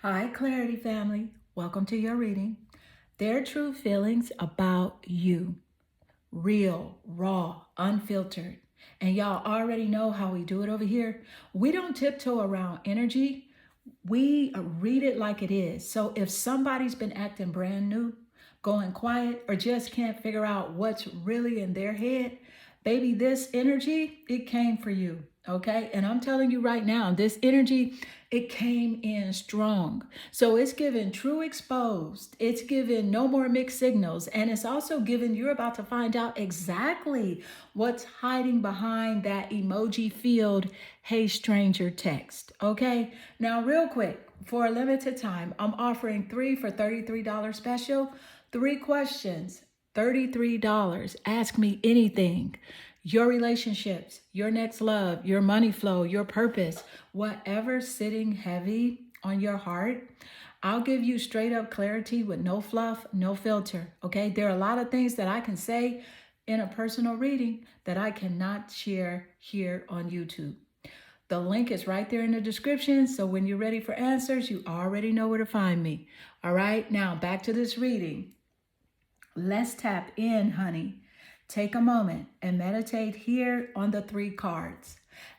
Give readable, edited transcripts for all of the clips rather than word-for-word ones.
Hi, Clarity family. Welcome to your reading. Their true feelings about you. Real, raw, unfiltered. And y'all already know how we do it over here. We don't tiptoe around energy. We read it like it is. So if somebody's been acting brand new, going quiet, or just can't figure out what's really in their head, baby, this energy, it came for you. Okay. And I'm telling you right now, this energy, it came in strong. So it's given true exposed. It's given no more mixed signals. And it's also given, you're about to find out exactly what's hiding behind that emoji filled "Hey Stranger" text. Okay. Now, real quick, for a limited time, I'm offering 3 for $33 special. 3 questions, $33. Ask me anything. Your relationships, your next love, your money flow, your purpose, whatever's sitting heavy on your heart, I'll give you straight up clarity with no fluff, no filter. Okay. There are a lot of things that I can say in a personal reading that I cannot share here on YouTube. The link is right there in the description. So when you're ready for answers, you already know where to find me. All right. Now back to this reading. Let's tap in, honey. Take a moment and meditate here on the 3 cards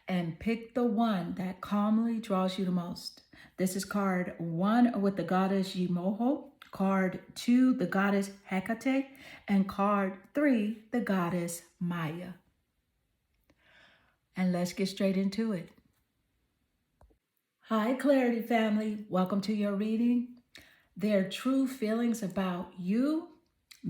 and pick the one that calmly draws you the most. This is card 1 with the goddess Yimoho, card 2, the goddess Hecate, and card 3, the goddess Maya. And let's get straight into it. Hi, Clarity family. Welcome to your reading. Their true feelings about you.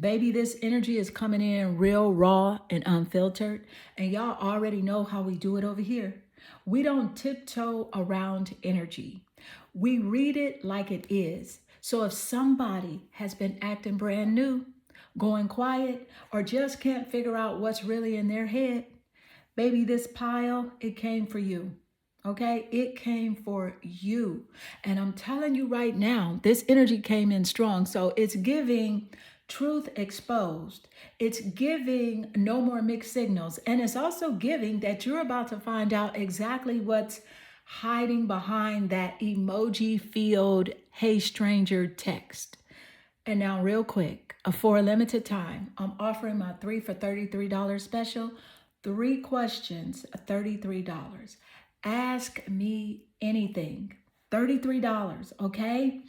Baby, this energy is coming in real raw and unfiltered. And y'all already know how we do it over here. We don't tiptoe around energy. We read it like it is. So if somebody has been acting brand new, going quiet, or just can't figure out what's really in their head, baby, this pile, it came for you. Okay, it came for you. And I'm telling you right now, this energy came in strong. So it's giving truth exposed. It's giving no more mixed signals. And it's also giving that you're about to find out exactly what's hiding behind that emoji filled "Hey Stranger" text. And now, real quick, for a limited time, I'm offering my 3 for $33 special. 3 questions, $33. Ask me anything. $33, okay?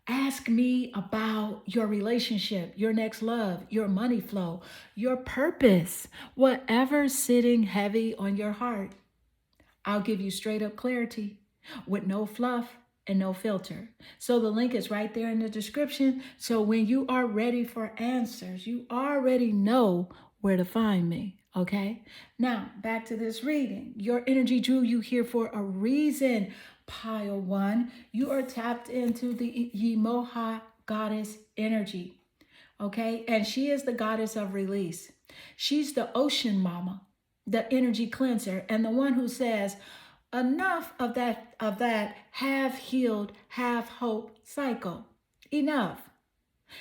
Ask me about your relationship, your next love, your money flow, your purpose, whatever's sitting heavy on your heart. I'll give you straight up clarity with no fluff and no filter. So the link is right there in the description. So when you are ready for answers, you already know where to find me. Okay. Now back to this reading. Your energy drew you here for a reason. Pile 1. You are tapped into the Yimoha goddess energy. Okay. And she is the goddess of release. She's the ocean mama, the energy cleanser, and the one who says, enough of that half healed, half hope cycle. Enough.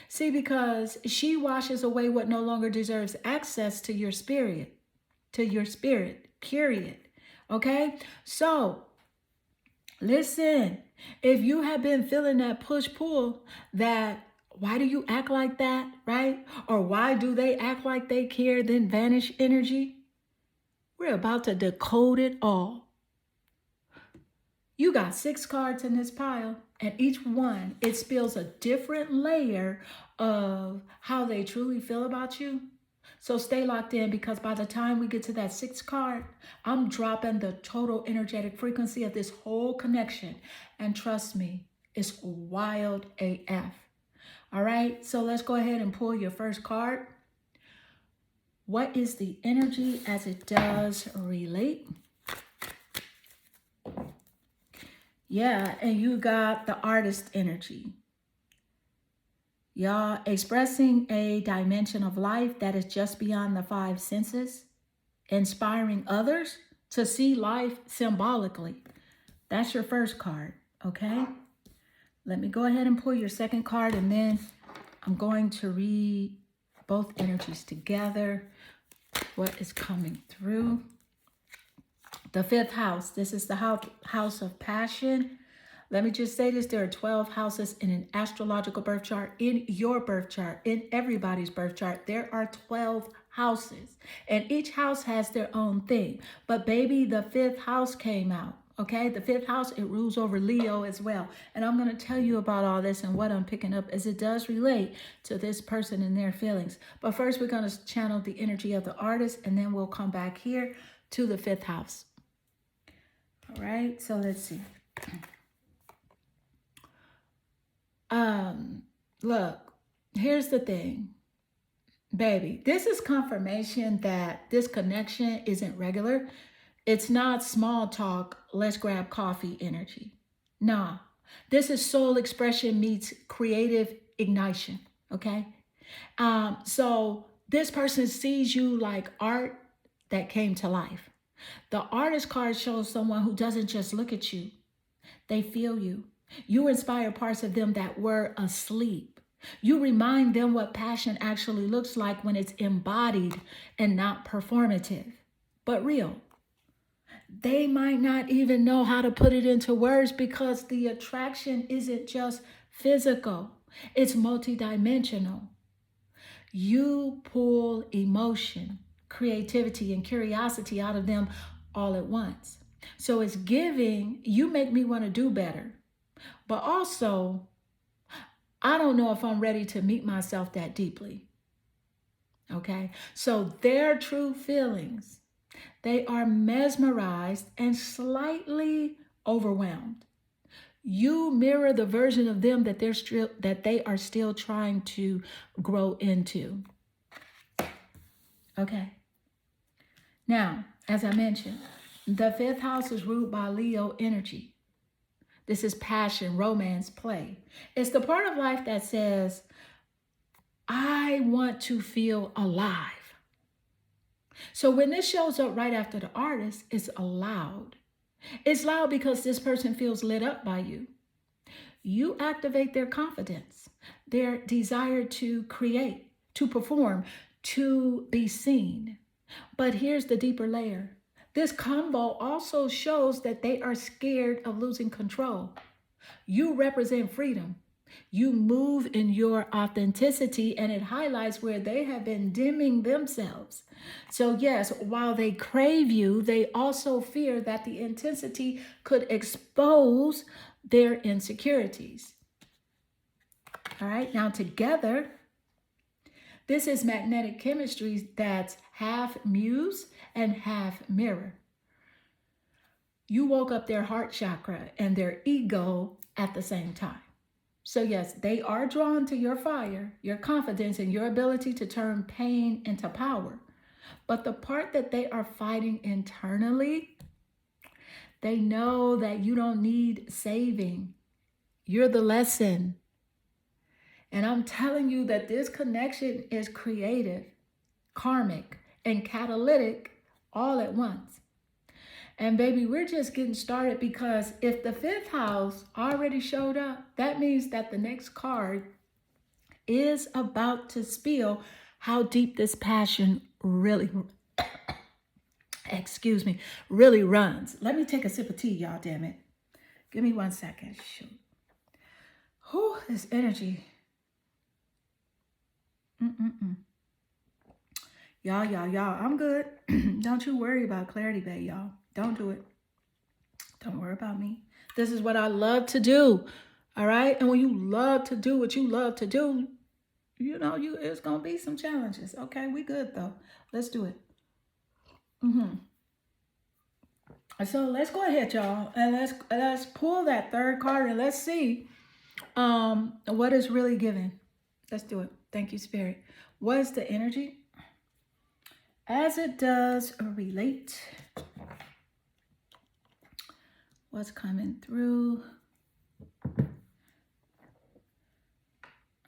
See, because she washes away what no longer deserves access to your spirit, period. Okay? So, listen, if you have been feeling that push-pull, that why do you act like that, right? Or why do they act like they care, then vanish energy? We're about to decode it all. You got 6 cards in this pile, and each one, it spills a different layer of how they truly feel about you. So stay locked in, because by the time we get to that 6th card, I'm dropping the total energetic frequency of this whole connection. And trust me, it's wild AF. All right, so let's go ahead and pull your first card. What is the energy as it does relate? Yeah, and you got the artist energy. Y'all, expressing a dimension of life that is just beyond the 5 senses, inspiring others to see life symbolically. That's your first card, okay? Let me go ahead and pull your second card, and then I'm going to read both energies together, what is coming through. The 5th house, this is the house of passion, Let me just say this. There are 12 houses in an astrological birth chart, in your birth chart, in everybody's birth chart. There are 12 houses, and each house has their own thing. But baby, the fifth house came out. Okay, the fifth house, it rules over Leo as well. And I'm going to tell you about all this and what I'm picking up as it does relate to this person and their feelings. But first, we're going to channel the energy of the artist, and then we'll come back here to the fifth house. All right, so let's see. Look, here's the thing, baby. This is confirmation that this connection isn't regular. It's not small talk, let's grab coffee energy. Nah, this is soul expression meets creative ignition, okay? So this person sees you like art that came to life. The artist card shows someone who doesn't just look at you, they feel you. You inspire parts of them that were asleep. You remind them what passion actually looks like when it's embodied and not performative, but real. They might not even know how to put it into words because the attraction isn't just physical, it's multidimensional. You pull emotion, creativity, and curiosity out of them all at once. So it's giving, you make me want to do better. But also, I don't know if I'm ready to meet myself that deeply. Okay? So their true feelings, they are mesmerized and slightly overwhelmed. You mirror the version of them that they are still trying to grow into. Okay. Now, as I mentioned, the fifth house is ruled by Leo energy. This is passion, romance, play. It's the part of life that says, I want to feel alive. So when this shows up right after the artist, it's loud. It's loud because this person feels lit up by you. You activate their confidence, their desire to create, to perform, to be seen. But here's the deeper layer. This combo also shows that they are scared of losing control. You represent freedom. You move in your authenticity, and it highlights where they have been dimming themselves. So yes, while they crave you, they also fear that the intensity could expose their insecurities. All right, now together, this is magnetic chemistry that's half muse and half mirror. You woke up their heart chakra and their ego at the same time. So yes, they are drawn to your fire, your confidence, and your ability to turn pain into power. But the part that they are fighting internally, they know that you don't need saving. You're the lesson. And I'm telling you that this connection is creative, karmic, and catalytic all at once. And baby, we're just getting started because if the fifth house already showed up, that means that the next card is about to spill how deep this passion really, really runs. Let me take a sip of tea, y'all, damn it. Give me 1 second. Shoot. Whew, this energy. Y'all, I'm good. Don't you worry about Clarity Bay, y'all. Don't do it. Don't worry about me. This is what I love to do. All right? And when you love to do what you love to do, it's going to be some challenges. Okay? We good, though. Let's do it. So let's go ahead, y'all. And let's pull that third card and let's see what is really given. Let's do it. Thank you, Spirit. What is the energy? As it does relate, what's coming through?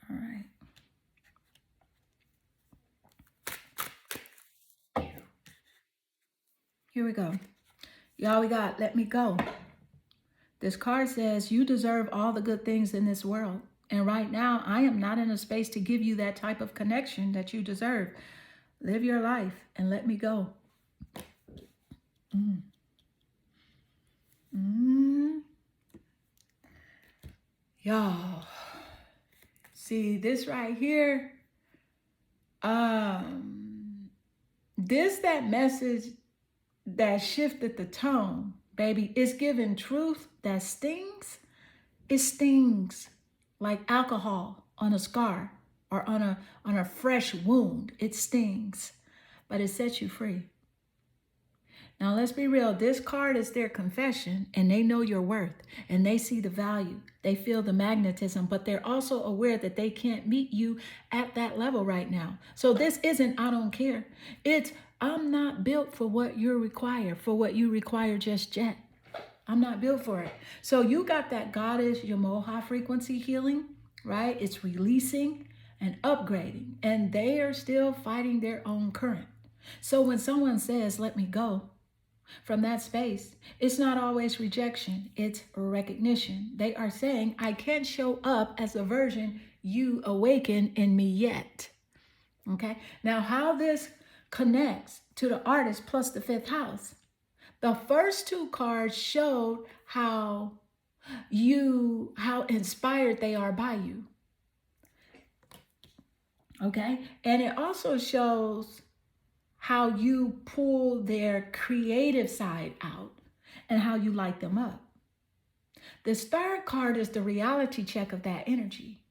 All right. Here we go. Y'all, we got Let Me Go. This card says you deserve all the good things in this world. And right now, I am not in a space to give you that type of connection that you deserve. Live your life and let me go. Y'all, see this right here? That message that shifted the tone, baby, is giving truth that stings. It stings like alcohol on a scar or on a fresh wound. It stings, but it sets you free. Now let's be real. This card is their confession, and they know your worth, and they see the value. They feel the magnetism, but they're also aware that they can't meet you at that level right now. So this isn't I don't care. It's I'm not built for what you require just yet. I'm not built for it. So you got that goddess Yamoha frequency healing, right? It's releasing and upgrading, and they are still fighting their own current. So when someone says, let me go from that space, it's not always rejection, it's recognition. They are saying, I can't show up as a version you awaken in me yet. Okay. Now, how this connects to the artist plus the fifth house. The first two cards showed how inspired they are by you. Okay. And it also shows how you pull their creative side out and how you light them up. This third card is the reality check of that energy.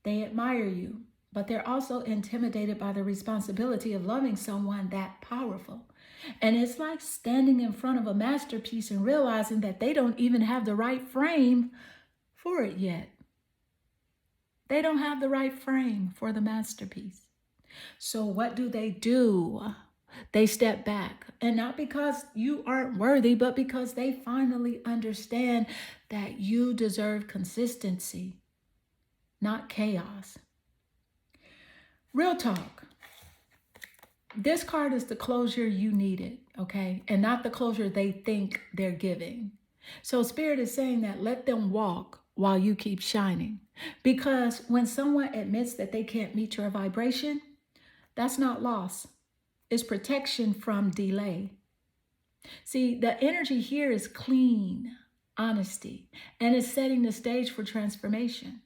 They admire you, but they're also intimidated by the responsibility of loving someone that powerful. And it's like standing in front of a masterpiece and realizing that they don't even have the right frame for it yet. They don't have the right frame for the masterpiece. So what do? They step back, and not because you aren't worthy, but because they finally understand that you deserve consistency, not chaos. Real talk. This card is the closure you needed, okay? And not the closure they think they're giving. So Spirit is saying that let them walk while you keep shining. Because when someone admits that they can't meet your vibration, that's not loss. It's protection from delay. See, the energy here is clean, honesty, and it's setting the stage for transformation.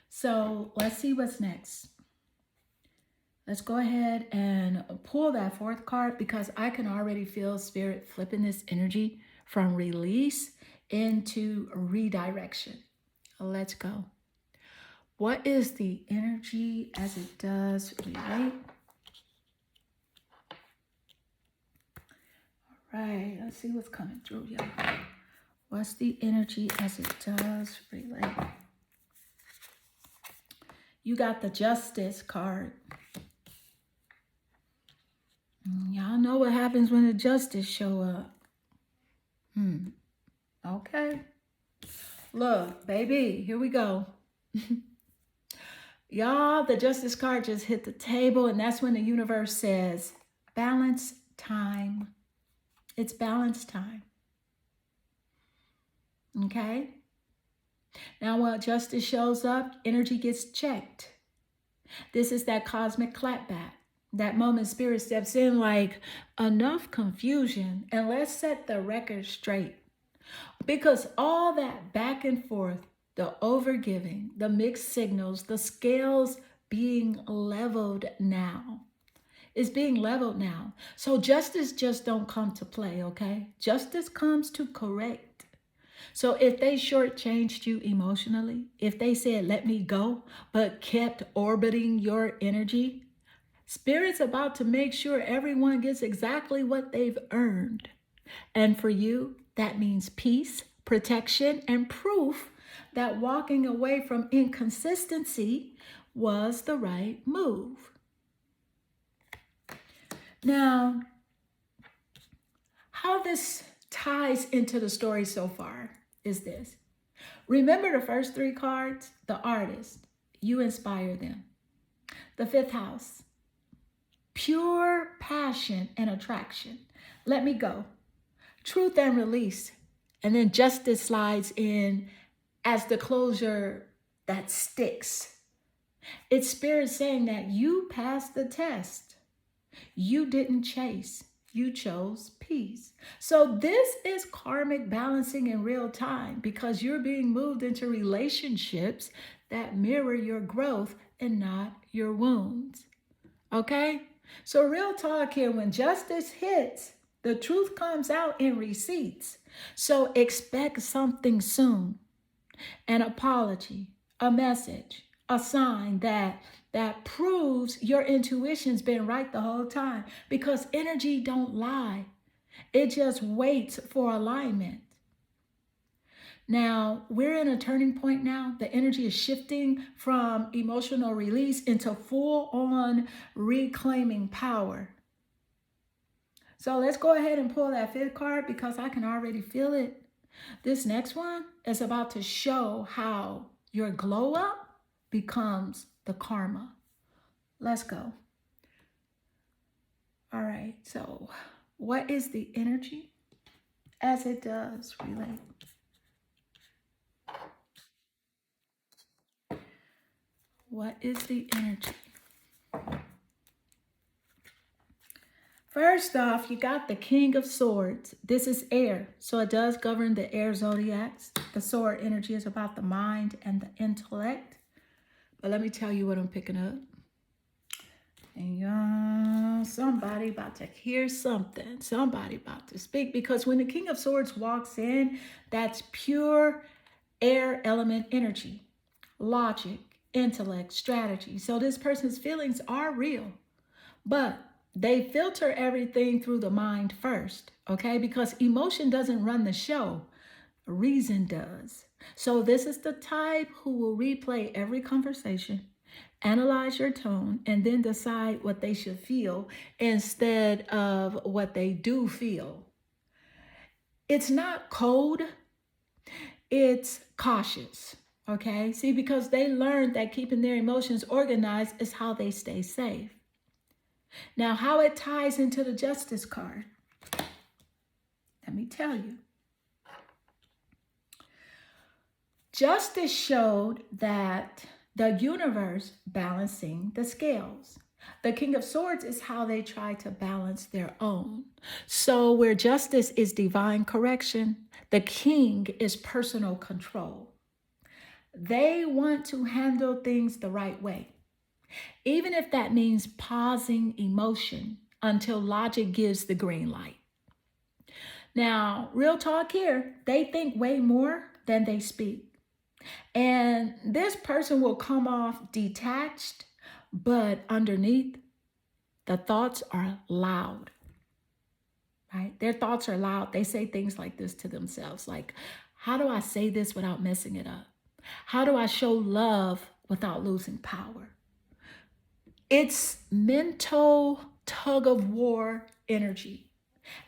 So let's see what's next. Let's go ahead and pull that fourth card, because I can already feel Spirit flipping this energy from release into redirection. Let's go. What is the energy as it does relate? All right, let's see what's coming through, y'all. What's the energy as it does relate? You got the Justice card. Y'all know what happens when the Justice show up. Okay. Look, baby, here we go. Y'all, the Justice card just hit the table, and that's when the universe says, balance time. It's balance time. Okay? Now, while Justice shows up, energy gets checked. This is that cosmic clapback. That moment Spirit steps in like, enough confusion, and let's set the record straight. Because all that back and forth, the overgiving, the mixed signals, the scales being leveled now. It's being leveled now. So justice just don't come to play, okay? Justice comes to correct. So if they shortchanged you emotionally, if they said, let me go, but kept orbiting your energy, Spirit's about to make sure everyone gets exactly what they've earned. And for you, that means peace, protection, and proof that walking away from inconsistency was the right move. Now, how this ties into the story so far is this. Remember the first three cards? The artist, you inspire them. The fifth house, pure passion and attraction. Let me go. Truth and release. And then justice slides in as the closure that sticks. It's Spirit saying that you passed the test. You didn't chase. You chose peace. So this is karmic balancing in real time because you're being moved into relationships that mirror your growth and not your wounds. Okay? So real talk here, when justice hits, the truth comes out in receipts. So expect something soon. An apology, a message, a sign that proves your intuition's been right the whole time because energy don't lie. It just waits for alignment. Now, we're in a turning point now. The energy is shifting from emotional release into full on reclaiming power. So let's go ahead and pull that fifth card because I can already feel it. This next one is about to show how your glow up becomes the karma. Let's go. All right, so what is the energy as it does relate? What is the energy? First off, you got the King of Swords. This is air, so it does govern the air zodiacs. The sword energy is about the mind and the intellect. But let me tell you what I'm picking up. And somebody about to hear something. Somebody about to speak. Because when the King of Swords walks in, that's pure air element energy. Logic, intellect, strategy. So this person's feelings are real. But they filter everything through the mind first, okay? Because emotion doesn't run the show, reason does. So this is the type who will replay every conversation, analyze your tone, and then decide what they should feel instead of what they do feel. It's not cold, it's cautious, okay? See, because they learned that keeping their emotions organized is how they stay safe. Now, how it ties into the Justice card, let me tell you. Justice showed that the universe balancing the scales. The King of Swords is how they try to balance their own. So where justice is divine correction, the king is personal control. They want to handle things the right way, even if that means pausing emotion until logic gives the green light. Now, real talk here, they think way more than they speak. And this person will come off detached, but underneath, the thoughts are loud, right? Their thoughts are loud. They say things like this to themselves, like, how do I say this without messing it up? How do I show love without losing power? It's mental tug of war energy.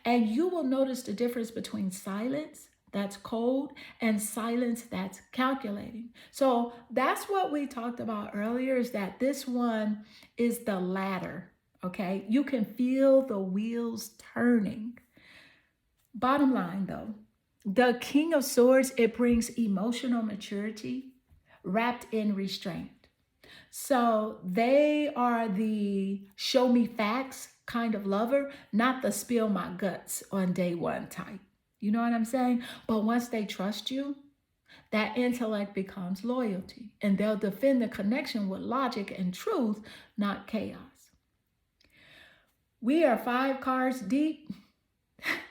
And you will notice the difference between silence that's cold and silence that's calculating. So that's what we talked about earlier, is that this one is the latter, okay? You can feel the wheels turning. Bottom line though, the King of Swords, it brings emotional maturity wrapped in restraint. So they are the show me facts kind of lover, not the spill my guts on day one type. You know what I'm saying? But once they trust you, that intellect becomes loyalty, and they'll defend the connection with logic and truth, not chaos. We are 5 cards deep,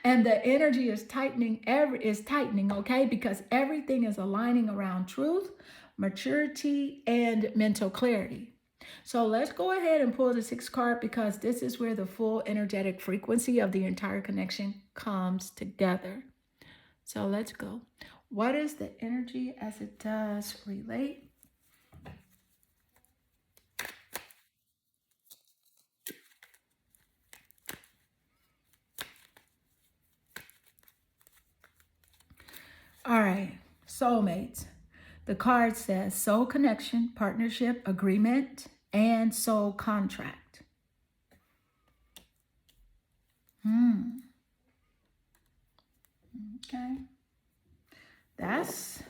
and the energy is tightening, okay? Because everything is aligning around truth, maturity, and mental clarity. So let's go ahead and pull the 6th card, because this is where the full energetic frequency of the entire connection comes together. So let's go. What is the energy as it does relate? All right, soulmates. The card says soul connection, partnership, agreement, and soul contract. Okay. That's,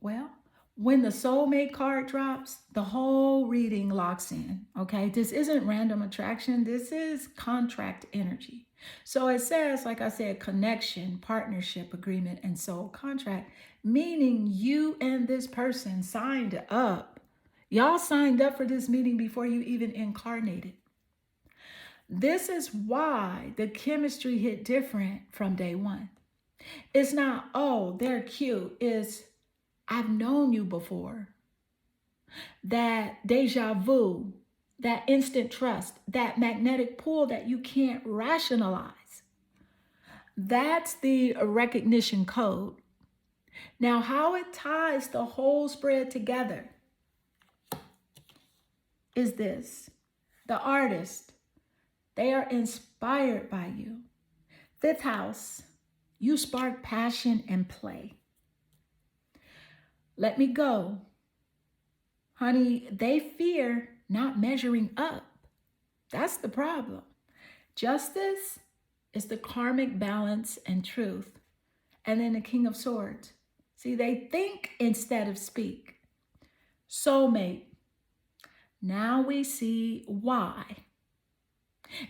well, When the soulmate card drops, the whole reading locks in. Okay, this isn't random attraction, this is contract energy. So it says, like I said, connection, partnership, agreement, and soul contract, meaning you and this person signed up. Y'all signed up for this meeting before you even incarnated. This is why the chemistry hit different from day one. It's not, oh, they're cute. It's, I've known you before. That deja vu, that instant trust, that magnetic pull that you can't rationalize. That's the recognition code. Now, how it ties the whole spread together is this. The artist, they are inspired by you. Fifth house, you spark passion and play. Let me go. Honey, they fear not measuring up. That's the problem. Justice is the karmic balance and truth. And then the King of Swords. See, they think instead of speak. Soulmate. Now we see why.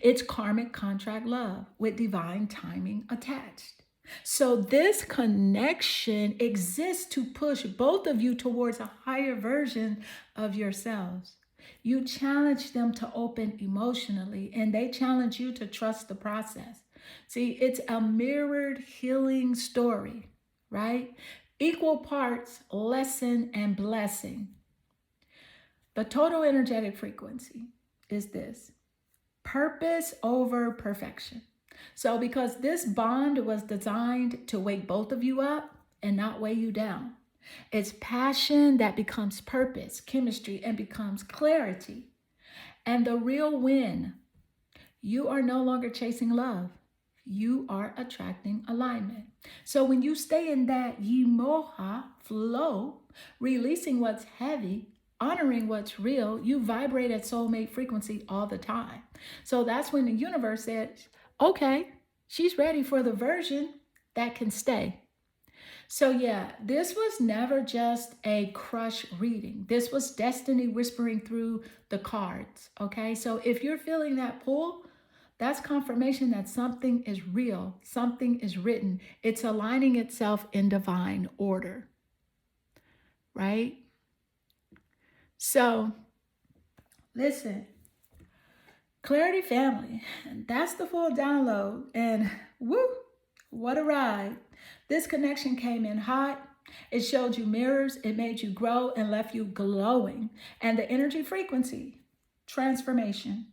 It's karmic contract love with divine timing attached. So this connection exists to push both of you towards a higher version of yourselves. You challenge them to open emotionally, and they challenge you to trust the process. See, it's a mirrored healing story, right? Equal parts lesson and blessing. The total energetic frequency is this: purpose over perfection. So because this bond was designed to wake both of you up and not weigh you down, it's passion that becomes purpose, chemistry, and becomes clarity. And the real win, you are no longer chasing love. You are attracting alignment. So when you stay in that yimoha flow, releasing what's heavy, honoring what's real, you vibrate at soulmate frequency all the time. So that's when the universe says, okay, she's ready for the version that can stay. So yeah, this was never just a crush reading. This was destiny whispering through the cards, okay? So if you're feeling that pull, that's confirmation that something is real, something is written. It's aligning itself in divine order, right? So listen, Clarity family, that's the full download. And woo, what a ride. This connection came in hot. It showed you mirrors. It made you grow and left you glowing. And the energy frequency, transformation.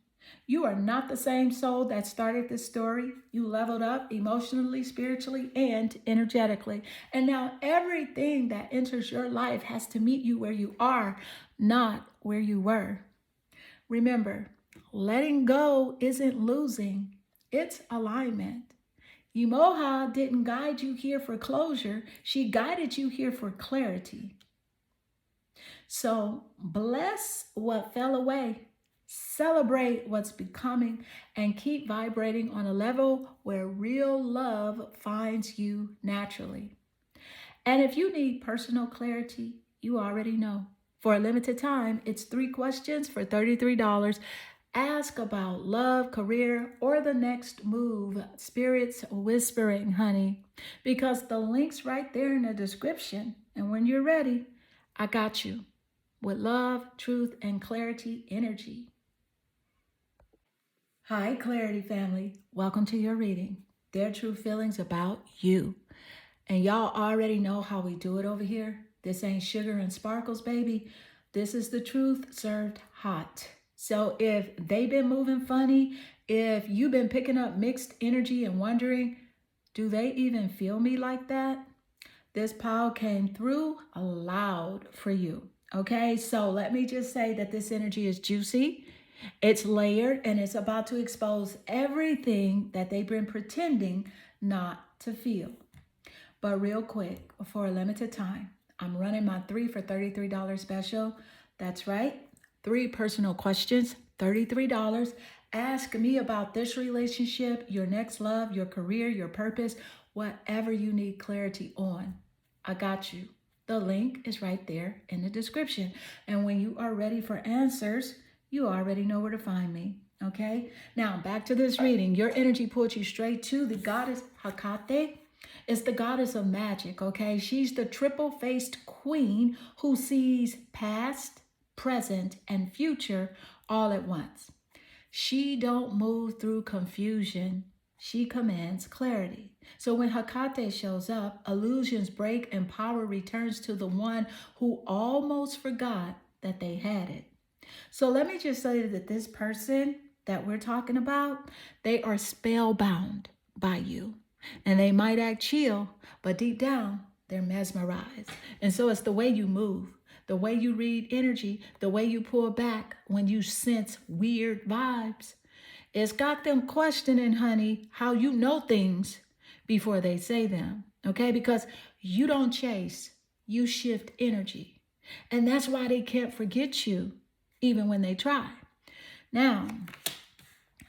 You are not the same soul that started this story. You leveled up emotionally, spiritually, and energetically. And now everything that enters your life has to meet you where you are, not where you were. Remember, letting go isn't losing, it's alignment. Yimoha didn't guide you here for closure. She guided you here for clarity. So bless what fell away, celebrate what's becoming, and keep vibrating on a level where real love finds you naturally. And if you need personal clarity, you already know. For a limited time, it's 3 questions for $33. Ask about love, career, or the next move. Spirits whispering, honey, because the link's right there in the description. And when you're ready, I got you with love, truth, and clarity energy. Hi, Clarity family. Welcome to your reading. Their true feelings about you. And y'all already know how we do it over here. This ain't sugar and sparkles, baby. This is the truth served hot. So if they've been moving funny, if you've been picking up mixed energy and wondering, do they even feel me like that? This pile came through loud for you. Okay, so let me just say that this energy is juicy, it's layered, and it's about to expose everything that they've been pretending not to feel. But real quick, for a limited time, I'm running my 3 for $33 special. That's right. 3 personal questions, $33. Ask me about this relationship, your next love, your career, your purpose, whatever you need clarity on. I got you. The link is right there in the description. And when you are ready for answers, you already know where to find me. Okay? Now, back to this reading. Your energy pulled you straight to the goddess Hecate. It's the goddess of magic, okay? She's the triple-faced queen who sees past, present, and future all at once. She don't move through confusion. She commands clarity. So when Hecate shows up, illusions break and power returns to the one who almost forgot that they had it. So let me just say that this person that we're talking about, they are spellbound by you. And they might act chill, but deep down, they're mesmerized. And so it's the way you move, the way you read energy, the way you pull back when you sense weird vibes. It's got them questioning, honey, how you know things before they say them, okay? Because you don't chase, you shift energy. And that's why they can't forget you, even when they try. Now,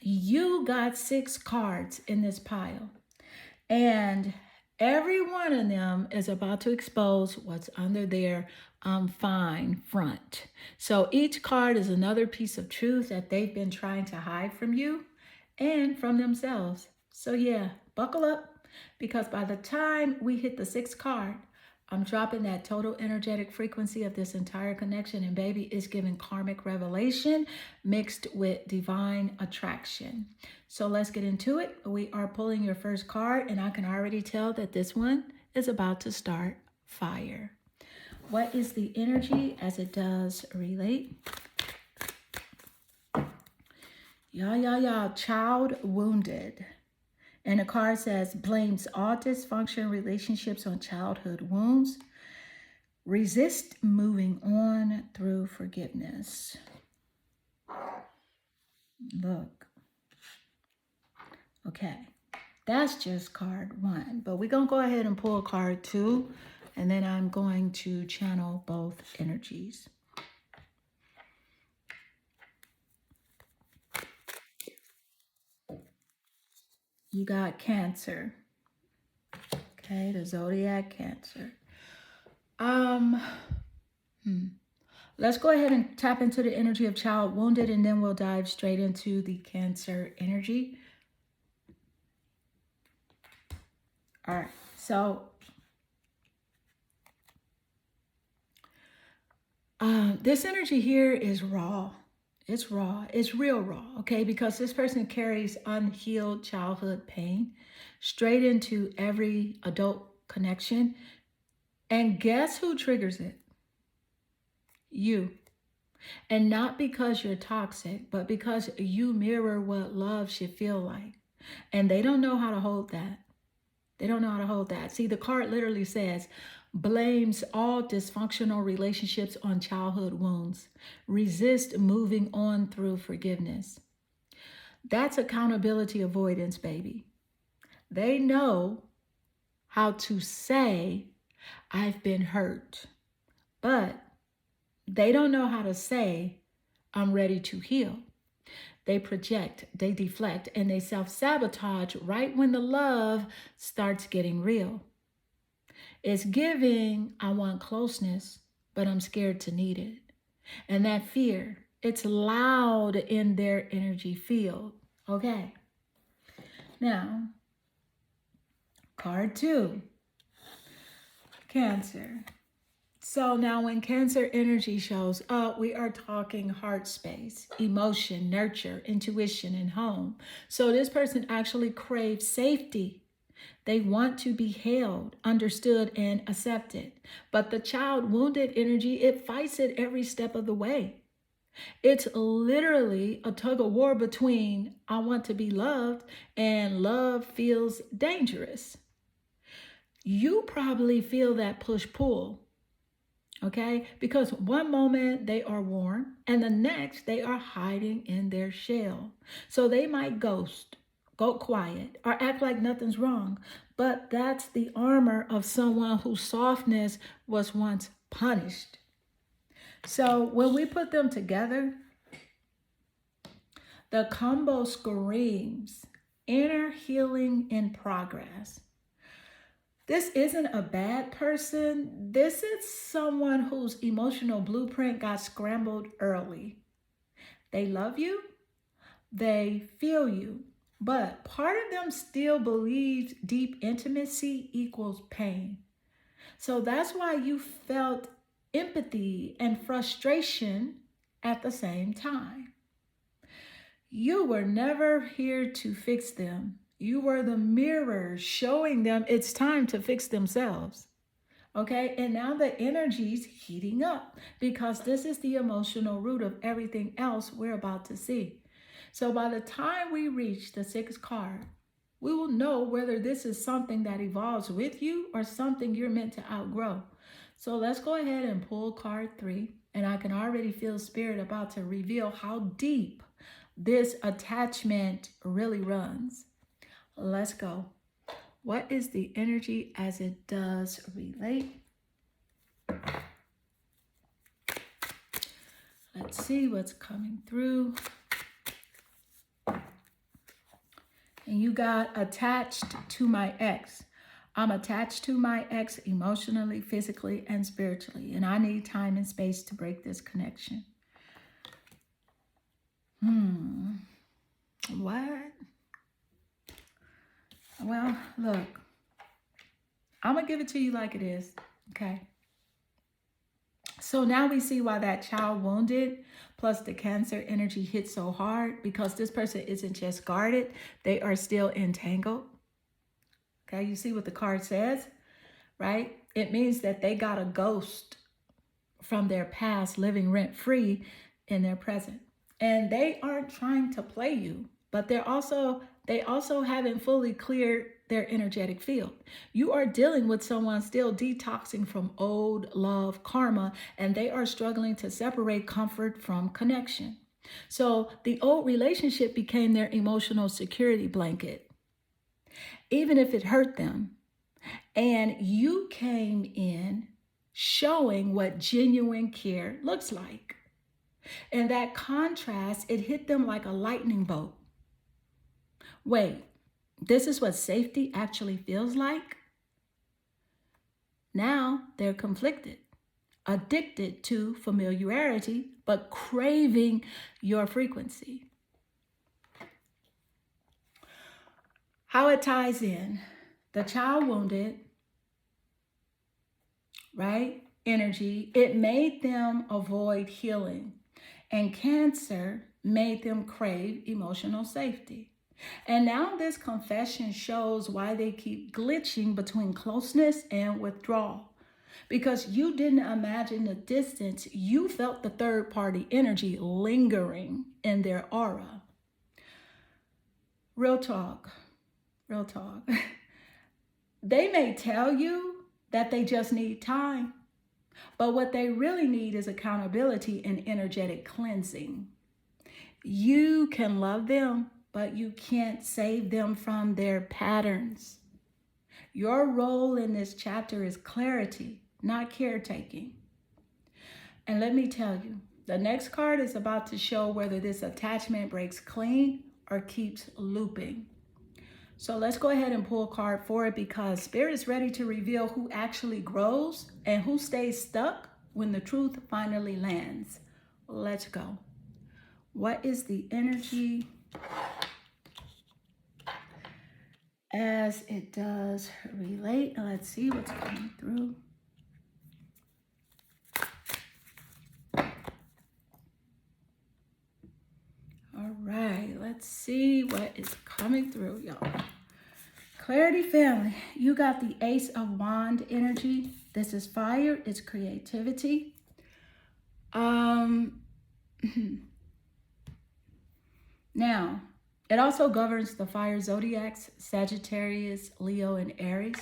you got 6 cards in this pile. And every one of them is about to expose what's under their fine front. So each card is another piece of truth that they've been trying to hide from you and from themselves. So yeah, buckle up, because by the time we hit the 6th card, I'm dropping that total energetic frequency of this entire connection, and baby, it's giving karmic revelation mixed with divine attraction. So let's get into it. We are pulling your first card, and I can already tell that this one is about to start fire. What is the energy as it does relate? Child wounded. And the card says, blames all dysfunction relationships on childhood wounds. Resist moving on through forgiveness. Look. Okay. That's just card 1. But we're going to go ahead and pull card 2. And then I'm going to channel both energies. You got Cancer. Okay, the zodiac Cancer. Let's go ahead and tap into the energy of child wounded, and then we'll dive straight into the Cancer energy. All right, so this energy here is raw. It's raw. It's real raw, okay? Because this person carries unhealed childhood pain straight into every adult connection. And guess who triggers it? You. And not because you're toxic, but because you mirror what love should feel like. And they don't know how to hold that. They don't know how to hold that. See, the card literally says, blames all dysfunctional relationships on childhood wounds. Resist moving on through forgiveness. That's accountability avoidance, baby. They know how to say, I've been hurt, but they don't know how to say, I'm ready to heal. They project, they deflect, and they self-sabotage right when the love starts getting real. It's giving, I want closeness, but I'm scared to need it. And that fear, it's loud in their energy field. Okay. Now, card 2, Cancer. So now when Cancer energy shows up, we are talking heart space, emotion, nurture, intuition, and home. So this person actually craves safety. They want to be held, understood, and accepted. But the child wounded energy, it fights it every step of the way. It's literally a tug of war between I want to be loved and love feels dangerous. You probably feel that push-pull. Okay, because one moment they are warm and the next they are hiding in their shell. So they might ghost, go quiet, or act like nothing's wrong. But that's the armor of someone whose softness was once punished. So when we put them together, the combo screams inner healing in progress. This isn't a bad person. This is someone whose emotional blueprint got scrambled early. They love you, they feel you, but part of them still believes deep intimacy equals pain. So that's why you felt empathy and frustration at the same time. You were never here to fix them. You were the mirror showing them it's time to fix themselves. Okay, and now the energy's heating up because this is the emotional root of everything else we're about to see. So by the time we reach the sixth card, we will know whether this is something that evolves with you or something you're meant to outgrow. So let's go ahead and pull card 3. And I can already feel Spirit about to reveal how deep this attachment really runs. Let's go. What is the energy as it does relate? Let's see what's coming through. And you got attached to my ex. I'm attached to my ex emotionally, physically, and spiritually. And I need time and space to break this connection. What? Well, look. I'm going to give it to you like it is. Okay. So now we see why that child wounded plus the Cancer energy hits so hard, because this person isn't just guarded, they are still entangled. Okay, you see what the card says, right? It means that they got a ghost from their past living rent free in their present. And they aren't trying to play you, but they also haven't fully cleared their energetic field. You are dealing with someone still detoxing from old love karma, and they are struggling to separate comfort from connection. So the old relationship became their emotional security blanket, even if it hurt them. And you came in showing what genuine care looks like. And that contrast, it hit them like a lightning bolt. Wait, this is what safety actually feels like? Now they're conflicted, addicted to familiarity, but craving your frequency. How it ties in: the child wounded, right? Energy, it made them avoid healing. And Cancer made them crave emotional safety. And now this confession shows why they keep glitching between closeness and withdrawal. Because you didn't imagine the distance, you felt the third party energy lingering in their aura. Real talk, real talk. They may tell you that they just need time, but what they really need is accountability and energetic cleansing. You can love them, but you can't save them from their patterns. Your role in this chapter is clarity, not caretaking. And let me tell you, the next card is about to show whether this attachment breaks clean or keeps looping. So let's go ahead and pull card 4, because Spirit is ready to reveal who actually grows and who stays stuck when the truth finally lands. Let's go. What is the energy as it does relate? Let's see what's coming through. All right, let's see what is coming through, y'all. Clarity family, you got the Ace of Wand energy. This is fire, it's creativity. Now, it also governs the fire zodiacs, Sagittarius, Leo, and Aries.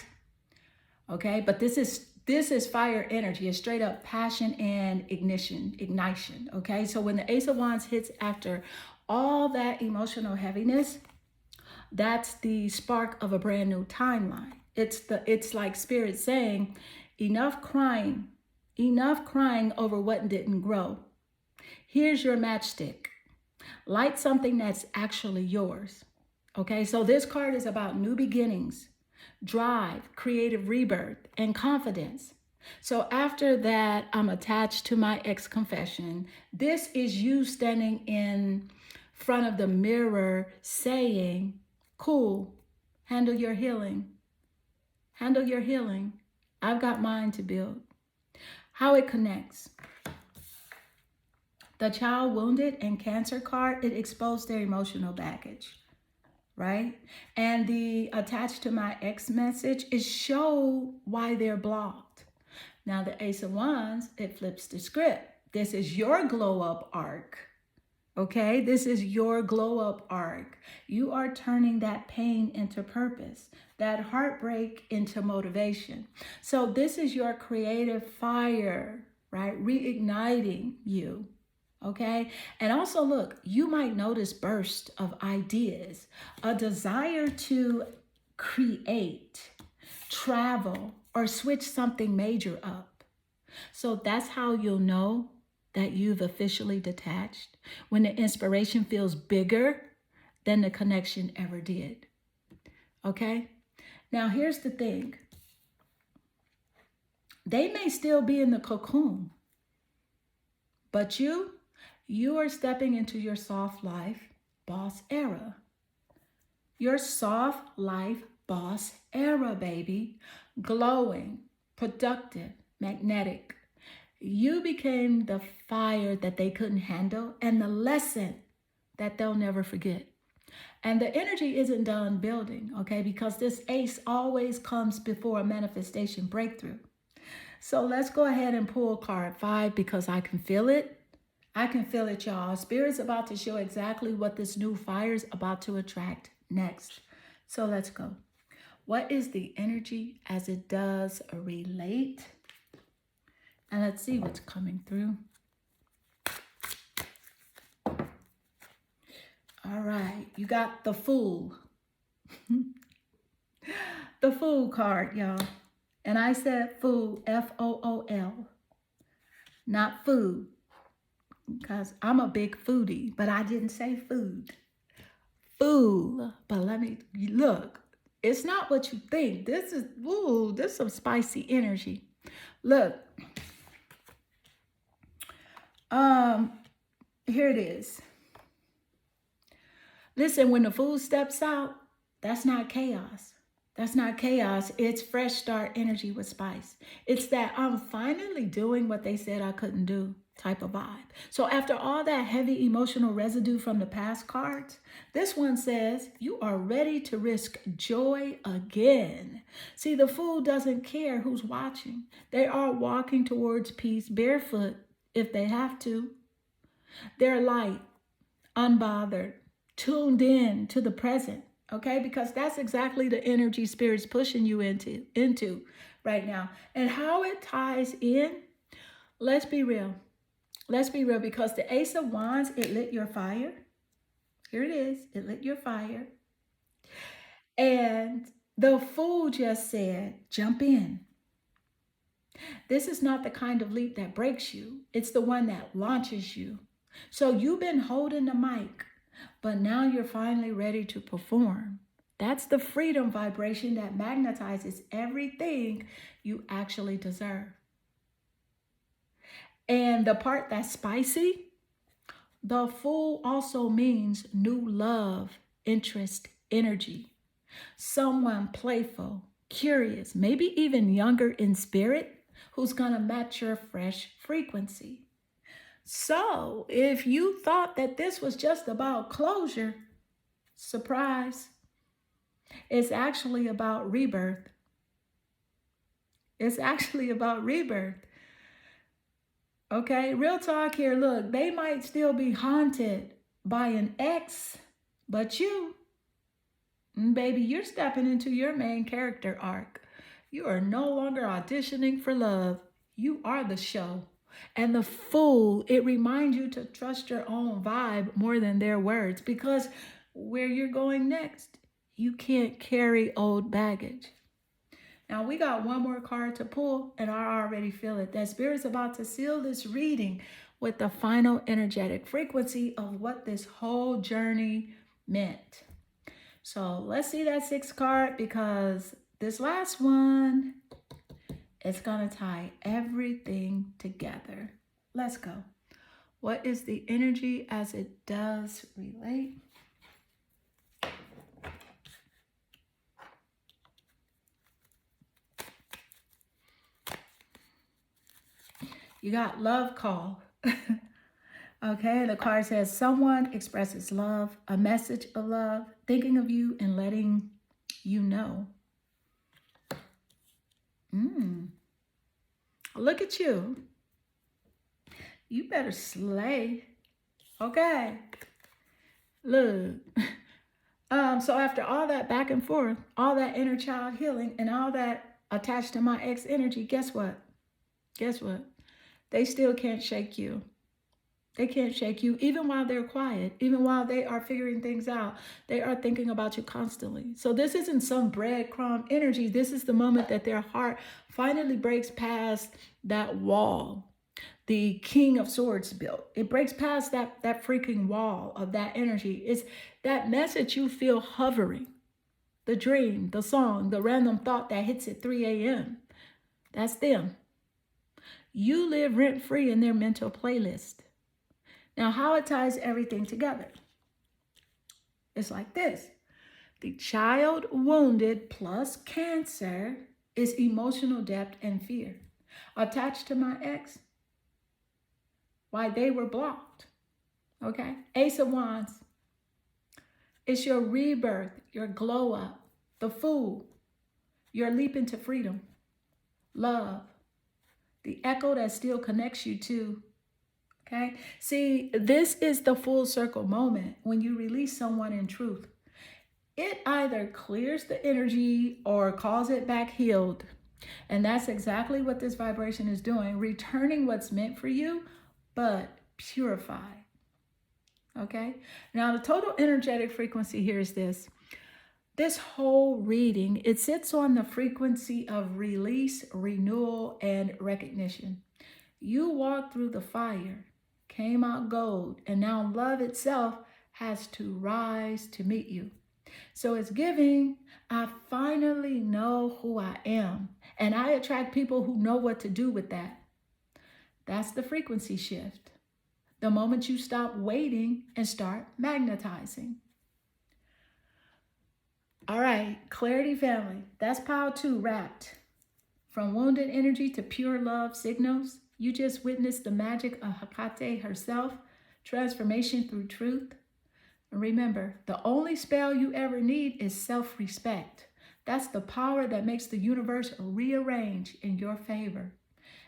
Okay, but this is fire energy. It's straight up passion and ignition. Okay, so when the Ace of Wands hits after all that emotional heaviness, that's the spark of a brand new timeline. It's like Spirit saying, enough crying over what didn't grow. Here's your matchstick. Light something that's actually yours. Okay, so this card is about new beginnings, drive, creative rebirth, and confidence. So after that, I'm attached to my ex confession. This is you standing in front of the mirror saying, cool, handle your healing. Handle your healing. I've got mine to build. How it connects. The child wounded and cancer card, it exposed their emotional baggage, right? And the attached to my ex message is show why they're blocked. Now the Ace of Wands, it flips the script. This is your glow up arc. Okay, this is your glow up arc. You are turning that pain into purpose, that heartbreak into motivation. So this is your creative fire, right? Reigniting you. Okay, and also look, you might notice bursts of ideas, a desire to create, travel, or switch something major up. So that's how you'll know that you've officially detached, when the inspiration feels bigger than the connection ever did. Okay? Now, here's the thing. They may still be in the cocoon, but you are stepping into your soft life boss era. Your soft life boss era, baby. Glowing, productive, magnetic. You became the fire that they couldn't handle and the lesson that they'll never forget. And the energy isn't done building, okay? Because this ace always comes before a manifestation breakthrough. So let's go ahead and pull card 5 because I can feel it. I can feel it, y'all. Spirit's about to show exactly what this new fire is about to attract next. So let's go. What is the energy as it does relate? And let's see what's coming through. All right, you got the Fool. The Fool card, y'all. And I said fool, F-O-O-L, not food, because I'm a big foodie, but I didn't say food. Fool, but let me, look, it's not what you think. This is, ooh, this is some spicy energy. Look, here it is. Listen, when the Fool steps out, that's not chaos. That's not chaos. It's fresh start energy with spice. It's that I'm finally doing what they said I couldn't do type of vibe. So after all that heavy emotional residue from the past cards, this one says you are ready to risk joy again. See, the Fool doesn't care who's watching. They are walking towards peace barefoot if they have to. They're light, unbothered, tuned in to the present. Okay, because that's exactly the energy Spirit's pushing you into right now. And how it ties in, let's be real. Let's be real, because the Ace of Wands, it lit your fire. Here it is. It lit your fire. And the Fool just said, jump in. This is not the kind of leap that breaks you. It's the one that launches you. So you've been holding the mic, but now you're finally ready to perform. That's the freedom vibration that magnetizes everything you actually deserve. And the part that's spicy, the Fool also means new love, interest, energy. Someone playful, curious, maybe even younger in spirit, who's going to match your fresh frequency. So if you thought that this was just about closure, surprise, it's actually about rebirth. It's actually about rebirth. Okay, real talk here. Look, they might still be haunted by an ex, but you, baby, you're stepping into your main character arc. You are no longer auditioning for love. You are the show. And the Fool, it reminds you to trust your own vibe more than their words, because where you're going next, you can't carry old baggage. Now we got one more card to pull, and I already feel it. That Spirit's about to seal this reading with the final energetic frequency of what this whole journey meant. So let's see that 6th card, because This last one, it's going to tie everything together. Let's go. What is the energy as it does relate? You got love call. Okay, the card says someone expresses love, a message of love, thinking of you and letting you know. Look at you. You better slay. Okay. Look. So after all that back and forth, all that inner child healing and all that attached to my ex energy, guess what? Guess what? They still can't shake you. They can't shake you even while they're quiet, even while they are figuring things out. They are thinking about you constantly. So this isn't some breadcrumb energy. This is the moment that their heart finally breaks past that wall the King of Swords built. It breaks past that freaking wall of that energy. It's that message you feel hovering, the dream, the song, the random thought that hits at 3 a.m. That's them. You live rent-free in their mental playlist. Now, how it ties everything together? It's like this. The child wounded plus cancer is emotional depth and fear. Attached to my ex, why they were blocked. Okay? Ace of Wands. It's your rebirth, your glow up, the Fool, your leap into freedom, love, the echo that still connects you to. Okay? See, this is the full circle moment when you release someone in truth. It either clears the energy or calls it back healed. And that's exactly what this vibration is doing, returning what's meant for you, but purified. Okay? Now, the total energetic frequency here is this. This whole reading, it sits on the frequency of release, renewal, and recognition. You walked through the fire, came out gold, and now love itself has to rise to meet you. So it's giving, I finally know who I am, and I attract people who know what to do with that. That's the frequency shift. The moment you stop waiting and start magnetizing. All right, Clarity family, that's pile 2 wrapped. From wounded energy to pure love signals, you just witnessed the magic of Hecate herself, transformation through truth. And remember, the only spell you ever need is self-respect. That's the power that makes the universe rearrange in your favor.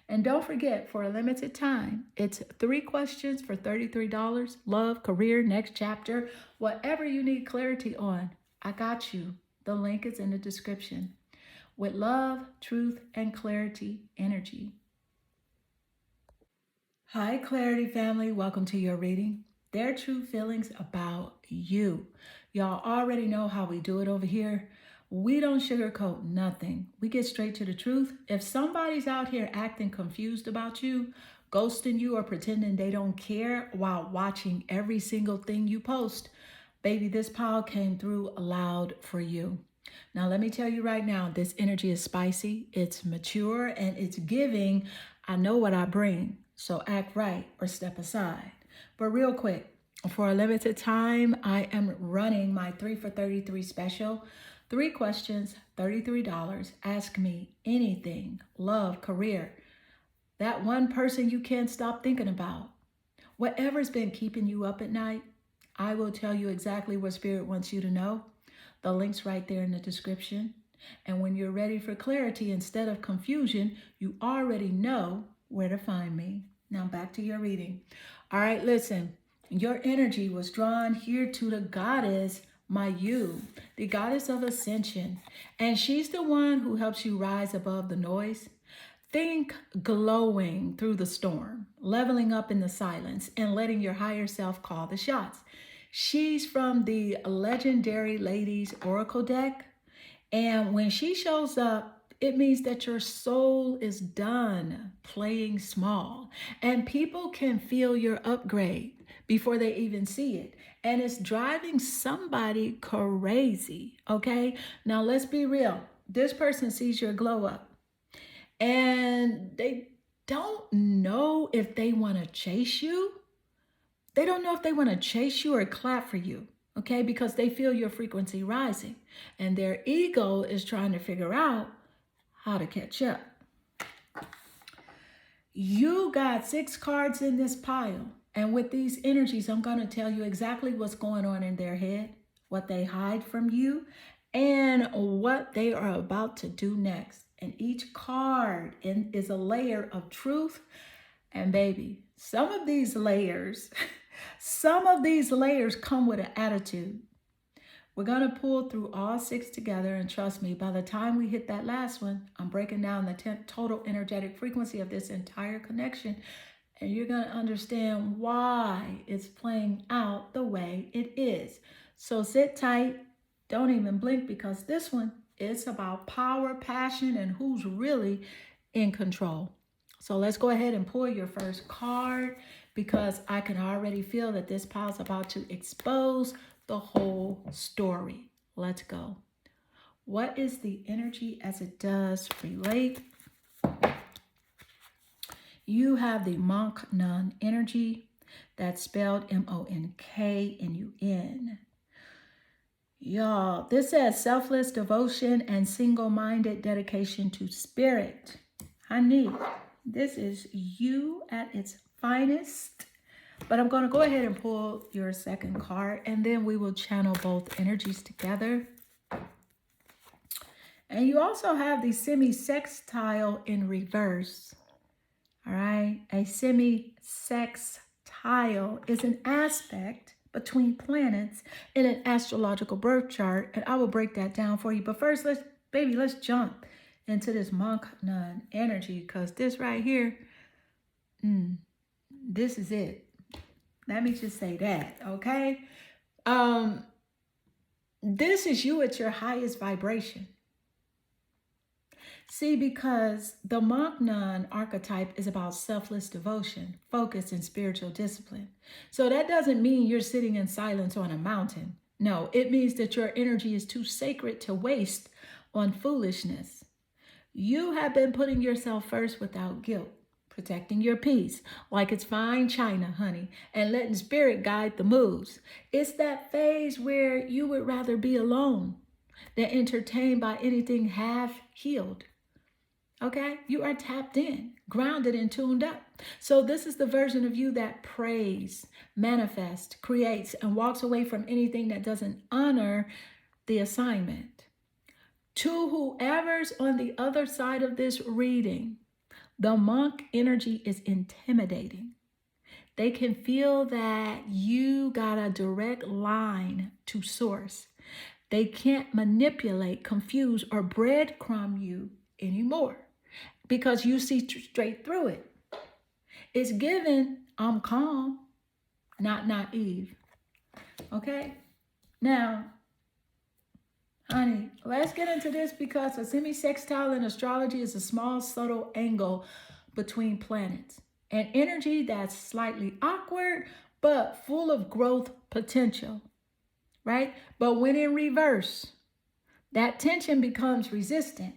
And don't forget, for a limited time, it's 3 questions for $33. Love, career, next chapter, whatever you need clarity on. I got you. The link is in the description. With love, truth, and clarity energy. Hi, Clarity family. Welcome to your reading. Their true feelings about you. Y'all already know how we do it over here. We don't sugarcoat nothing. We get straight to the truth. If somebody's out here acting confused about you, ghosting you, or pretending they don't care while watching every single thing you post, baby, this pile came through loud for you. Now, let me tell you right now, this energy is spicy, it's mature, and it's giving, I know what I bring, so act right or step aside. But real quick, for a limited time, I am running my 3 for 33 special. 3 questions, $33. Ask me anything, love, career, that one person you can't stop thinking about. Whatever's been keeping you up at night, I will tell you exactly what Spirit wants you to know. The link's right there in the description. And when you're ready for clarity instead of confusion, you already know where to find me. Now back to your reading. All right, listen. Your energy was drawn here to the goddess, Mayu, the goddess of ascension. And she's the one who helps you rise above the noise. Think glowing through the storm, leveling up in the silence, and letting your higher self call the shots. She's from the legendary Ladies Oracle deck. And when she shows up, it means that your soul is done playing small. And people can feel your upgrade before they even see it. And it's driving somebody crazy, okay? Now, let's be real. this person sees your glow up and they don't know if they want to chase you. They don't know if they want to chase you or clap for you, okay? Because they feel your frequency rising and their ego is trying to figure out how to catch up. You got 6 cards in this pile. And with these energies, I'm going to tell you exactly what's going on in their head, what they hide from you, and what they are about to do next. And each card is a layer of truth. And baby, some of these layers come with an attitude. We're going to pull through all 6 together, and trust me, by the time we hit that last one, I'm breaking down the total energetic frequency of this entire connection, and you're going to understand why it's playing out the way it is. So sit tight, don't even blink, because this one is about power, passion, and who's really in control. So let's go ahead and pull your first card, because I can already feel that this pile's about to expose the whole story. Let's go. What is the energy as it does relate? You have the Monk Nun energy. That's spelled MONKNUN. Y'all, this says selfless devotion and single-minded dedication to spirit. Honey, this is you at its finest. But I'm going to go ahead and pull your second card, and then we will channel both energies together. And you also have the semi-sextile in reverse. All right. A semi-sextile is an aspect between planets in an astrological birth chart. And I will break that down for you. But first, let's jump into this Monk Nun energy, because this right here, this is it. Let me just say that, okay? This is you at your highest vibration. See, because the Monk Nun archetype is about selfless devotion, focus, and spiritual discipline. So that doesn't mean you're sitting in silence on a mountain. No, it means that your energy is too sacred to waste on foolishness. You have been putting yourself first without guilt, protecting your peace like it's fine china, honey, and letting spirit guide the moves. It's that phase where you would rather be alone than entertained by anything half healed. Okay? You are tapped in, grounded, and tuned up. So this is the version of you that prays, manifests, creates, and walks away from anything that doesn't honor the assignment. To whoever's on the other side of this reading, the monk energy is intimidating. They can feel that you got a direct line to source. They can't manipulate, confuse, or breadcrumb you anymore because you see straight through it. It's given, I'm calm, not naive. Okay? Now, honey, let's get into this, because a semi-sextile in astrology is a small, subtle angle between planets. An energy that's slightly awkward, but full of growth potential, right? But when in reverse, that tension becomes resistant.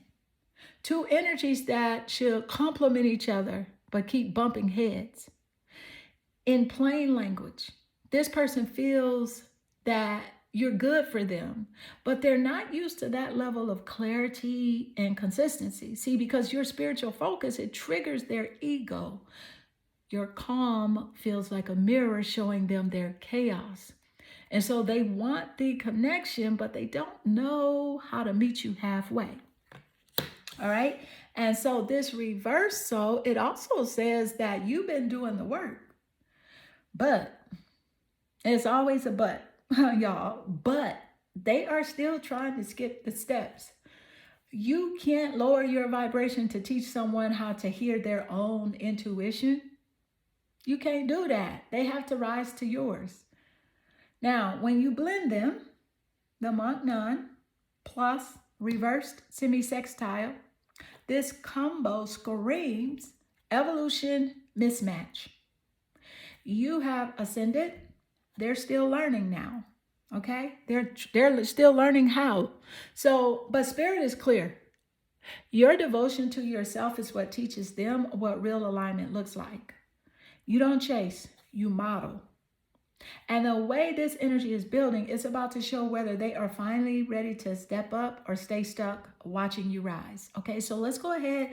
Two energies that should complement each other, but keep bumping heads. In plain language, this person feels that you're good for them, but they're not used to that level of clarity and consistency. See, because your spiritual focus, it triggers their ego. Your calm feels like a mirror showing them their chaos. And so they want the connection, but they don't know how to meet you halfway. All right. And so this reversal, it also says that you've been doing the work, but it's always a but, y'all, but they are still trying to skip the steps. You can't lower your vibration to teach someone how to hear their own intuition. You can't do that. They have to rise to yours. Now, when you blend them, the Monk Nun plus reversed semi-sextile, this combo screams evolution mismatch. You have ascended. They're still learning now. Okay? They're still learning how. So, but spirit is clear. Your devotion to yourself is what teaches them what real alignment looks like. You don't chase, you model. And the way this energy is building is about to show whether they are finally ready to step up or stay stuck watching you rise. Okay, so let's go ahead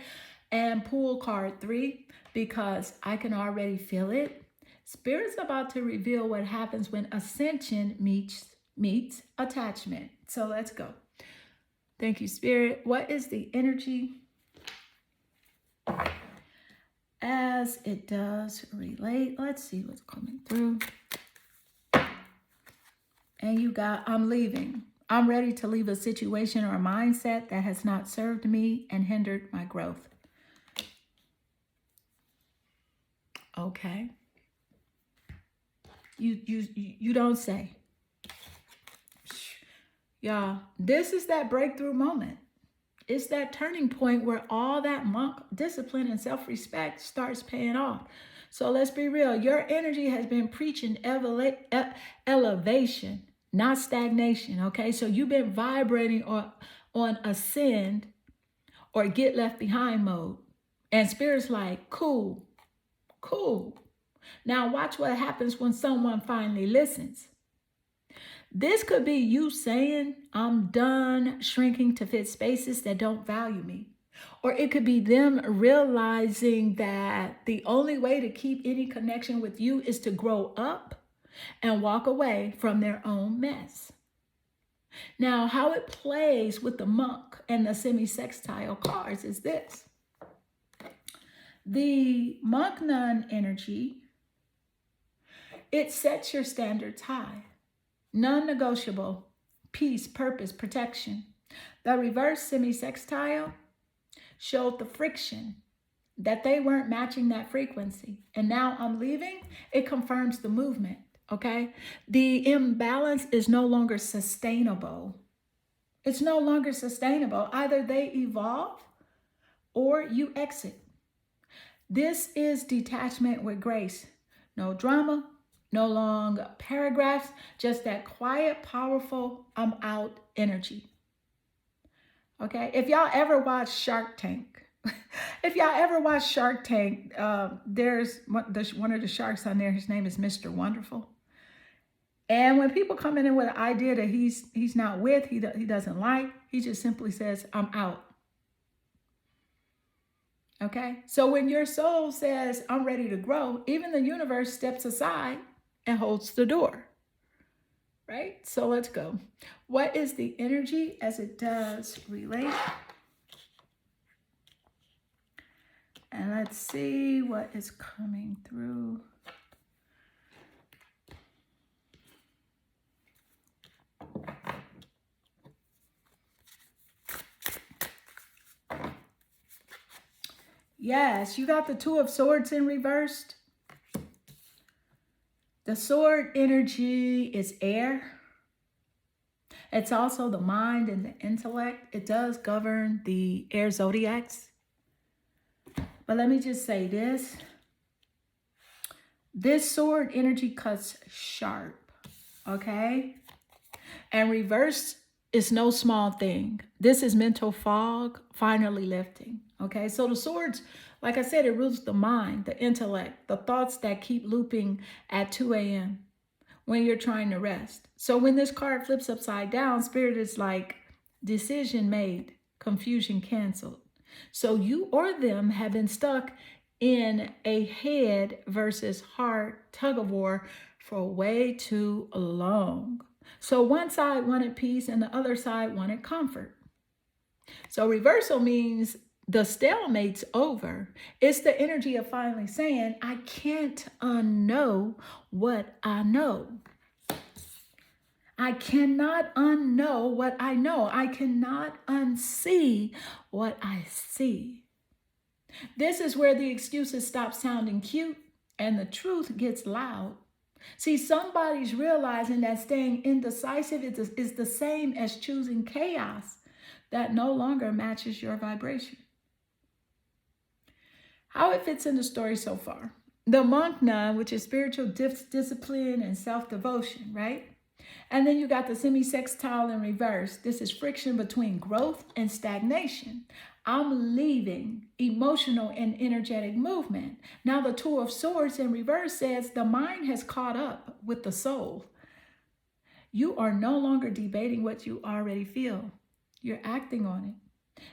and pull card 3 because I can already feel it. Spirit's about to reveal what happens when ascension meets attachment. So let's go. Thank you, Spirit. What is the energy as it does relate? Let's see what's coming through. And you got, I'm leaving. I'm ready to leave a situation or a mindset that has not served me and hindered my growth. Okay. You don't say. Y'all, this is that breakthrough moment. It's that turning point where all that monk discipline and self-respect starts paying off. So let's be real. Your energy has been preaching elevation, not stagnation, okay? So you've been vibrating on ascend or get left behind mode. And Spirit's like, cool. Now watch what happens when someone finally listens. This could be you saying, I'm done shrinking to fit spaces that don't value me. Or it could be them realizing that the only way to keep any connection with you is to grow up and walk away from their own mess. Now, how it plays with the monk and the semi-sextile cards is this. The monk nun energy, it sets your standards high. Non-negotiable, peace, purpose, protection. The reverse semi-sextile showed the friction that they weren't matching that frequency. And now I'm leaving, it confirms the movement, okay? The imbalance is no longer sustainable. It's no longer sustainable. Either they evolve or you exit. This is detachment with grace. No drama, no long paragraphs, just that quiet, powerful, I'm out energy. Okay, if y'all ever watch Shark Tank, there's one of the sharks on there. His name is Mr. Wonderful. And when people come in with an idea that he's not with, he doesn't like, he just simply says, I'm out. Okay, so when your soul says, I'm ready to grow, even the universe steps aside and holds the door, right? So let's go. What is the energy as it does relate? And let's see what is coming through. Yes, you got the Two of Swords in reversed. The sword energy is air. It's also the mind and the intellect. It does govern the air zodiacs. But let me just say this. This sword energy cuts sharp, okay? And reverse is no small thing. This is mental fog finally lifting, okay? So the swords, like I said, it rules the mind, the intellect, the thoughts that keep looping at 2 a.m. when you're trying to rest. So when this card flips upside down, Spirit is like decision made, confusion canceled. So you or them have been stuck in a head versus heart tug of war for way too long. So one side wanted peace and the other side wanted comfort. So reversal means the stalemate's over. It's the energy of finally saying, I can't unknow what I know. I cannot unknow what I know. I cannot unsee what I see. This is where the excuses stop sounding cute and the truth gets loud. See, somebody's realizing that staying indecisive is the same as choosing chaos that no longer matches your vibration. How it fits in the story so far. The monk nun, which is spiritual discipline and self-devotion, right? And then you got the semi-sextile in reverse. This is friction between growth and stagnation. I'm leaving emotional and energetic movement. Now, the Two of Swords in reverse says the mind has caught up with the soul. You are no longer debating what you already feel, you're acting on it.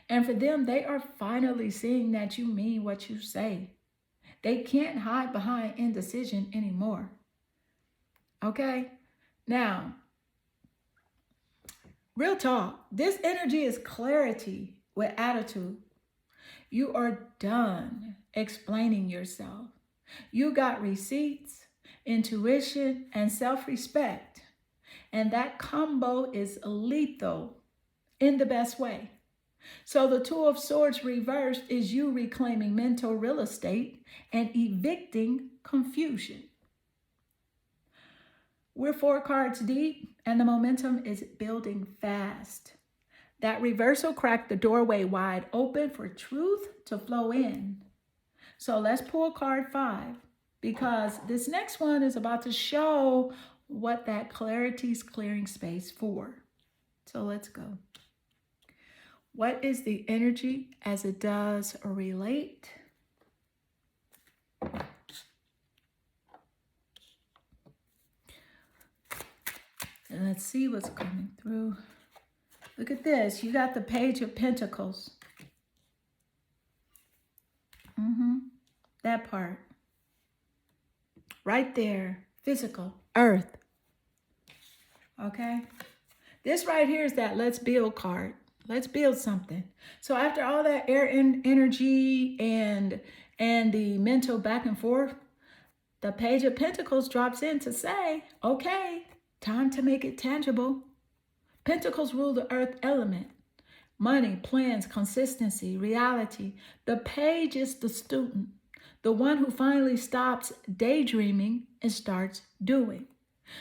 And for them, they are finally seeing that you mean what you say. They can't hide behind indecision anymore. Okay? Now, real talk, this energy is clarity with attitude. You are done explaining yourself. You got receipts, intuition, and self-respect. And that combo is lethal in the best way. So the Two of Swords reversed is you reclaiming mental real estate and evicting confusion. We're 4 cards deep and the momentum is building fast. That reversal cracked the doorway wide open for truth to flow in. So let's pull card 5 because this next one is about to show what that clarity is clearing space for. So let's go. What is the energy as it does relate? And let's see what's coming through. Look at this. You got the Page of Pentacles. That part. Right there. Physical. Earth. Okay? This right here is that let's build card. Let's build something. So after all that air energy and the mental back and forth, the Page of Pentacles drops in to say, okay, time to make it tangible. Pentacles rule the earth element. Money, plans, consistency, reality. The Page is the student, the one who finally stops daydreaming and starts doing.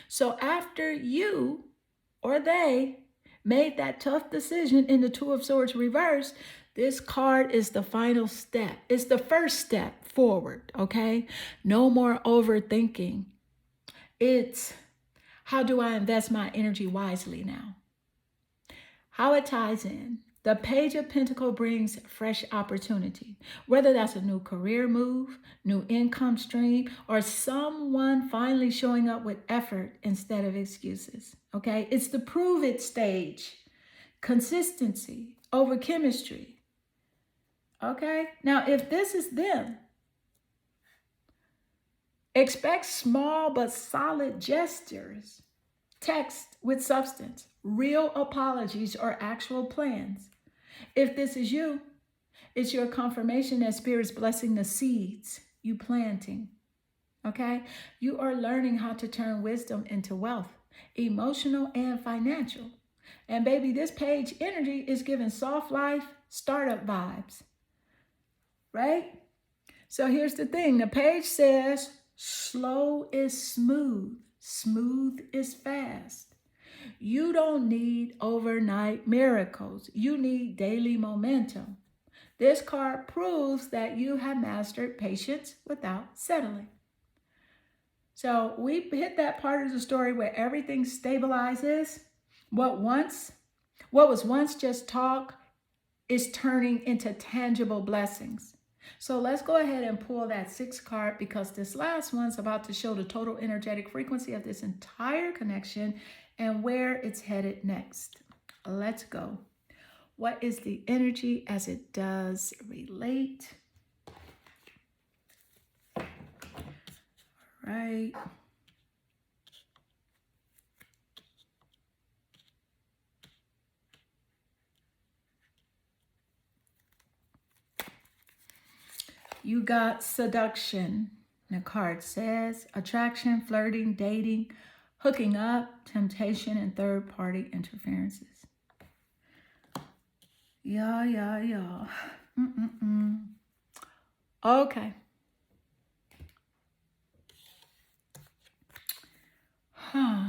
So after you or they made that tough decision in the Two of Swords reverse, this card is the final step. It's the first step forward, okay? No more overthinking. It's how do I invest my energy wisely now? How it ties in. The Page of Pentacles brings fresh opportunity, whether that's a new career move, new income stream, or someone finally showing up with effort instead of excuses, okay? It's the prove it stage, consistency over chemistry, okay? Now, if this is them, expect small but solid gestures, text with substance, real apologies or actual plans. If this is you, it's your confirmation that Spirit's blessing the seeds you planting, okay? You are learning how to turn wisdom into wealth, emotional and financial. And baby, this Page energy is giving soft life, startup vibes, right? So here's the thing. The Page says, slow is smooth, smooth is fast. You don't need overnight miracles. You need daily momentum. This card proves that you have mastered patience without settling. So we hit that part of the story where everything stabilizes. What was once just talk is turning into tangible blessings. So let's go ahead and pull that 6th card because this last one's about to show the total energetic frequency of this entire connection and where it's headed next. Let's go. What is the energy as it does relate? All right. You got seduction. The card says attraction, flirting, dating, hooking up, temptation, and third-party interferences. Yeah. Okay.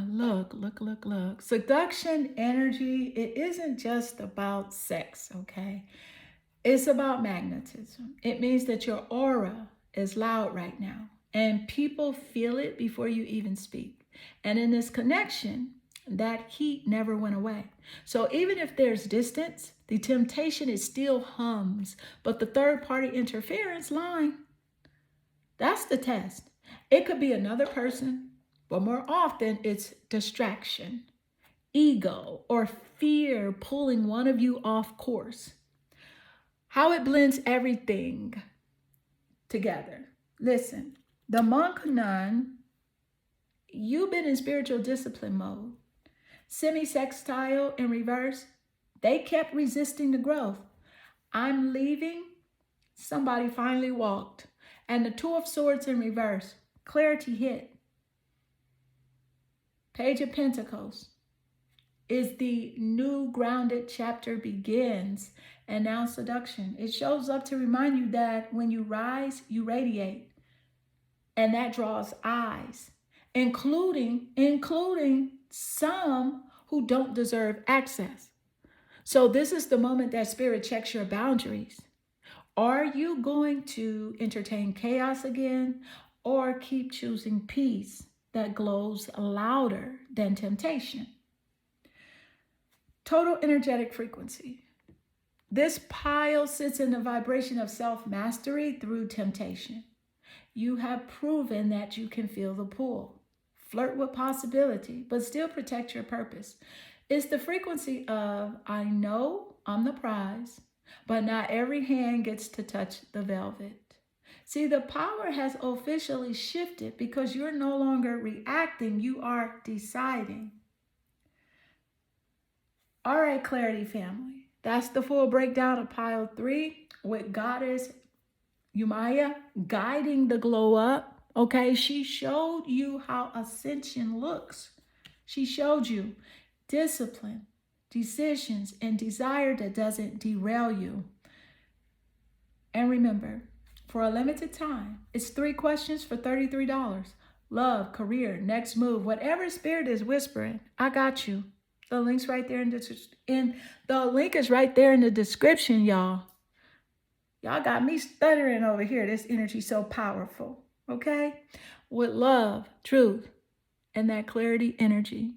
Look. Seduction energy, it isn't just about sex, okay? It's about magnetism. It means that your aura is loud right now, and people feel it before you even speak. And in this connection, that heat never went away. So even if there's distance, The temptation, it still hums, but the third party interference line, that's the test. It could be another person, but more often it's distraction, ego, or fear pulling one of you off course. How it blends everything together. Listen, the monk nun, you've been in spiritual discipline mode. Semi-sextile in reverse, they kept resisting the growth. I'm leaving, somebody finally walked. And the Two of Swords in reverse, clarity hit. Page of Pentacles is the new grounded chapter begins, and now seduction. It shows up to remind you that when you rise, you radiate. And that draws eyes, including some who don't deserve access. So this is the moment that Spirit checks your boundaries. Are you going to entertain chaos again, or keep choosing peace that glows louder than temptation? Total energetic frequency. This pile sits in the vibration of self-mastery through temptation. You have proven that you can feel the pull, flirt with possibility, but still protect your purpose. It's the frequency of, I know I'm the prize, but not every hand gets to touch the velvet. See, the power has officially shifted because you're no longer reacting, you are deciding. All right, Clarity family, that's the full breakdown of pile 3 with Goddess Umaya guiding the glow up. Okay, she showed you how ascension looks. She showed you discipline, decisions, and desire that doesn't derail you. And remember, for a limited time, it's 3 questions for $33. Love, career, next move, whatever Spirit is whispering, I got you. The link's right there the link is right there in the description, y'all. Y'all got me stuttering over here. This energy's so powerful, okay? With love, truth, and that clarity energy.